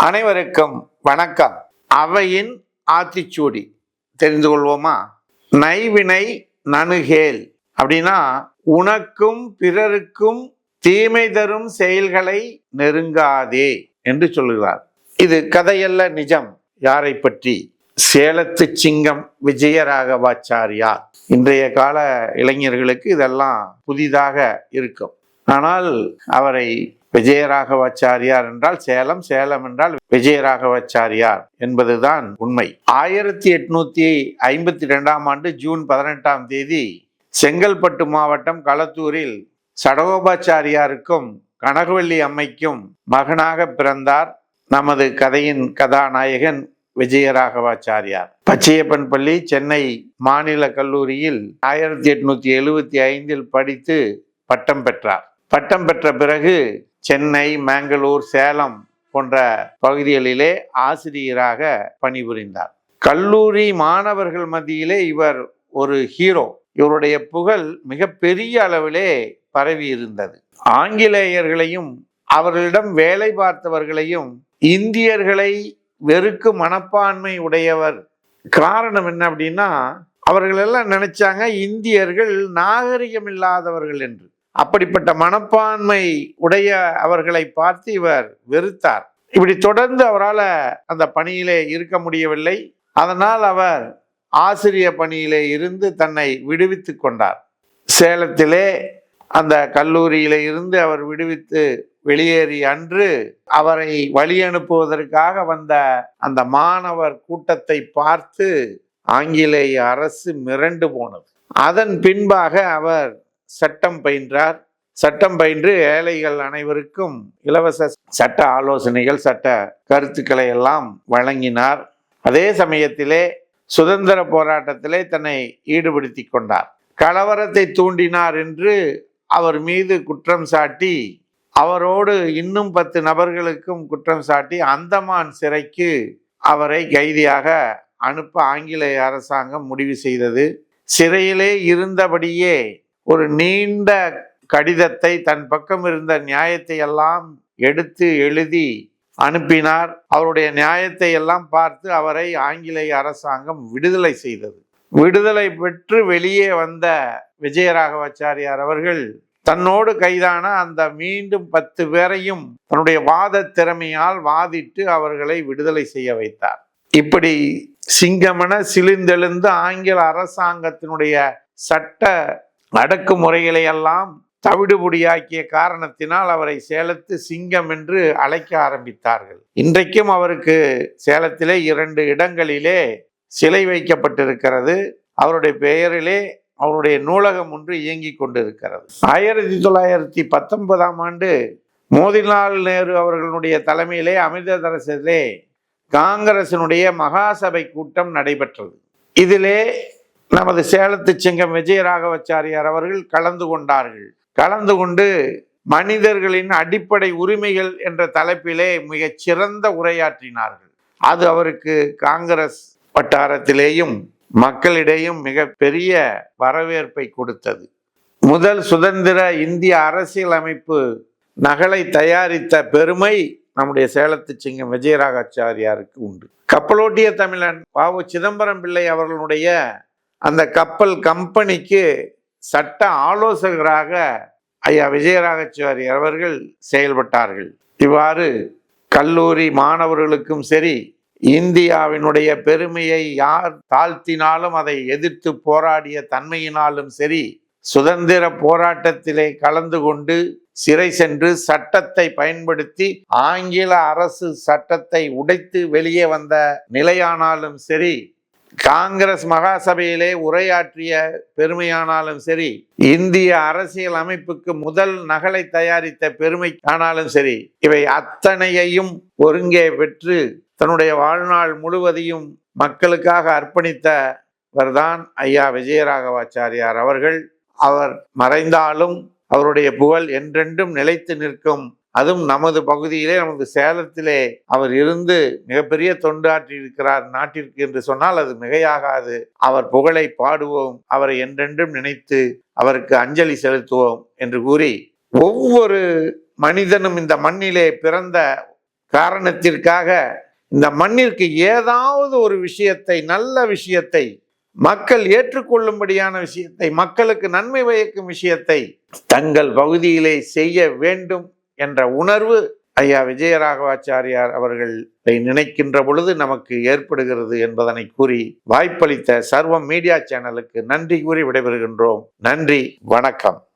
அனைவருக்கும் வணக்கம். அவையின் ஆத்திச்சூடி தெரிந்து கொள்வோமா? நைவினை நணுகேல் அப்படின்னா உனக்கும் பிறருக்கும் தீமை தரும் செயல்களை நெருங்காதே என்று சொல்லுகிறார். இது கதையல்ல, நிஜம். யாரை பற்றி? சேலத்து சிங்கம் விஜயராகவாச்சாரியார். இன்றைய கால இளைஞர்களுக்கு இதெல்லாம் புதிதாக இருக்கும். ஆனால் அவரை விஜயராகவாச்சாரியார் என்றால் சேலம், சேலம் என்றால் விஜயராகவாச்சாரியார் என்பதுதான் உண்மை. 1852 ஜூன் 18 செங்கல்பட்டு மாவட்டம் களத்தூரில் சடகோபாச்சாரியாருக்கும் கனகவல்லி அம்மைக்கும் மகனாக பிறந்தார் நமது கதையின் கதாநாயகன் விஜயராகவாச்சாரியார். பச்சையப்பன் பள்ளி சென்னை மாநில கல்லூரியில் 1875 படித்து பட்டம் பெற்றார். பட்டம் பெற்ற பிறகு சென்னை, மேங்களூர், சேலம் போன்ற பகுதிகளிலே ஆசிரியராக பணிபுரிந்தார். கல்லூரி மாணவர்கள் மத்தியிலே இவர் ஒரு ஹீரோ. இவருடைய புகழ் மிக பெரிய அளவிலே பரவி இருந்தது. ஆங்கிலேயர்களையும் அவர்களிடம் வேலை பார்த்தவர்களையும் இந்தியர்களை வெறுக்கும் மனப்பான்மை உடையவர். காரணம் என்ன அப்படின்னா, அவர்கள் எல்லாம் நினைச்சாங்க இந்தியர்கள் நாகரிகம் இல்லாதவர்கள் என்று. அப்படிப்பட்ட மனப்பான்மை உடைய அவர்களை பார்த்து இவர் வெறுத்தார். இப்படி தொடர்ந்து அவரால் அந்த பணியிலே இருக்க முடியவில்லை. அதனால் அவர் ஆசிரிய பணியிலே இருந்து தன்னை விடுவித்து கொண்டார். சேலத்திலே அந்த கல்லூரியிலே இருந்து அவர் விடுவித்து வெளியேறி அன்று அவரை வழி அனுப்புவதற்காக வந்த அந்த மாணவர் கூட்டத்தை பார்த்து ஆங்கிலேய அரசு மிரண்டு போனது. அதன் பின்பாக அவர் சட்டம் பயின்றார். சட்டம் பயின்று ஏழைகள் அனைவருக்கும் இலவச சட்ட ஆலோசனைகள், சட்ட கருத்துக்களை எல்லாம் வழங்கினார். அதே சமயத்திலே சுதந்திர போராட்டத்திலே தன்னை ஈடுபடுத்தி கொண்டார். கலவரத்தை தூண்டினார் என்று அவர் மீது குற்றம் சாட்டி, அவரோடு இன்னும் 10 நபர்களுக்கும் குற்றம் சாட்டி அந்தமான் சிறைக்கு அவரை கைதியாக அனுப்ப ஆங்கிலேய அரசாங்கம் முடிவு செய்தது. சிறையிலே இருந்தபடியே ஒரு நீண்ட கடிதத்தை, தன் பக்கம் இருந்த நியாயத்தை எல்லாம் எடுத்து எழுதி அனுப்பினார். அவருடைய நியாயத்தை எல்லாம் பார்த்து அவரை ஆங்கிலேய அரசாங்கம் விடுதலை செய்தது. விடுதலை பெற்று வெளியே வந்த விஜயராகவாச்சாரியார் அவர்கள் தன்னோடு கைதான அந்த மீண்டும் 10 பேரையும் தன்னுடைய வாத திறமையால் வாதிட்டு அவர்களை விடுதலை செய்ய வைத்தார். இப்படி சிங்கமென சிலிந்தெழுந்து ஆங்கில அரசாங்கத்தினுடைய சட்ட அடக்குமுறைகளை எல்லாம் தவிடுபொடியாக்கிய காரணத்தினால் அவரை சேலத்து சிங்கம் என்று அழைக்க ஆரம்பித்தார்கள். இன்றைக்கும் அவருக்கு சேலத்திலே 2 இடங்களிலே சிலை வைக்கப்பட்டிருக்கிறது. அவருடைய பெயரிலே அவருடைய நூலகம் ஒன்று இயங்கி கொண்டிருக்கிறது. 1919 மோதிலால் நேரு அவர்களுடைய தலைமையிலே அமிர்தசரஸிலே காங்கிரசினுடைய மகாசபை கூட்டம் நடைபெற்றது. இதிலே நமது சேலத்து சிங்கம் விஜயராகவாச்சாரியார் அவர்கள் கலந்து கொண்டார்கள். கலந்து கொண்டு மனிதர்களின் அடிப்படை உரிமைகள் என்ற தலைப்பிலே மிகச் சிறந்த உரையாற்றினார்கள். அது அவருக்கு காங்கிரஸ் வட்டாரத்திலேயும் மக்களிடையும் மிக பெரிய வரவேற்பை கொடுத்தது. முதல் சுதந்திர இந்திய அரசியலமைப்பு நகலை தயாரித்த பெருமை நம்முடைய சேலத்து சிங்கம் விஜயராகவாச்சாரியாருக்கு உண்டு. கப்பலோட்டிய தமிழன் வ.உ. சிதம்பரம் பிள்ளை அவர்களுடைய அந்த கப்பல் கம்பெனிக்கு சட்ட ஆலோசகராக ஐயா விஜயராகவாச்சாரியார் அவர்கள் செயல்பட்டார்கள். இவ்வாறு கல்லூரி மாணவர்களுக்கும் சரி, இந்தியாவினுடைய பெருமையை யார் தாழ்த்தினாலும் அதை எதிர்த்து போராடிய தன்மையினாலும் சரி, சுதந்திர போராட்டத்திலே கலந்து கொண்டு சிறை சென்று சட்டத்தை பயன்படுத்தி ஆங்கில அரசு சட்டத்தை உடைத்து வெளியே வந்த நிலையானாலும் சரி, காங்கிரஸ் மகாசபையிலே உரையாற்றிய பெருமையானாலும் சரி, இந்திய அரசியல் அமைப்புக்கு முதல் நகலை தயாரித்த பெருமை ஆனாலும் சரி, இவை அத்தனையையும் ஒருங்கே பெற்று தன்னுடைய வாழ்நாள் முழுவதையும் மக்களுக்காக அர்ப்பணித்தவர்தான் ஐயா விஜயராகவாச்சாரியார் அவர்கள். அவர் மறைந்தாலும் அவருடைய புகழ் என்றென்றும் நிலைத்து நிற்கும். அதுவும் நமது பகுதியிலே, நமது சேலத்திலே அவர் இருந்து மிகப்பெரிய தொண்டாற்றி இருக்கிறார் நாட்டிற்கு என்று சொன்னால் அது மிகையாகாது. அவர் புகழை பாடுவோம், அவரை என்றென்றும் நினைத்து அவருக்கு அஞ்சலி செலுத்துவோம் என்று கூறி, ஒவ்வொரு மனிதனும் இந்த மண்ணிலே பிறந்த காரணத்திற்காக இந்த மண்ணிற்கு ஏதாவது ஒரு விஷயத்தை, நல்ல விஷயத்தை, மக்கள் ஏற்றுக்கொள்ளும்படியான விஷயத்தை, மக்களுக்கு நன்மை பயக்கும் விஷயத்தை தங்கள் பகுதியிலே செய்ய வேண்டும் என்ற உணர்வு ஐயா விஜயராகவாச்சாரியார் அவர்களை நினைக்கின்ற பொழுது நமக்கு ஏற்படுகிறது என்பதனை கூறி வாய்ப்பளித்த சர்வம் மீடியா சேனலுக்கு நன்றி கூறி விடைபெறுகின்றோம். நன்றி, வணக்கம்.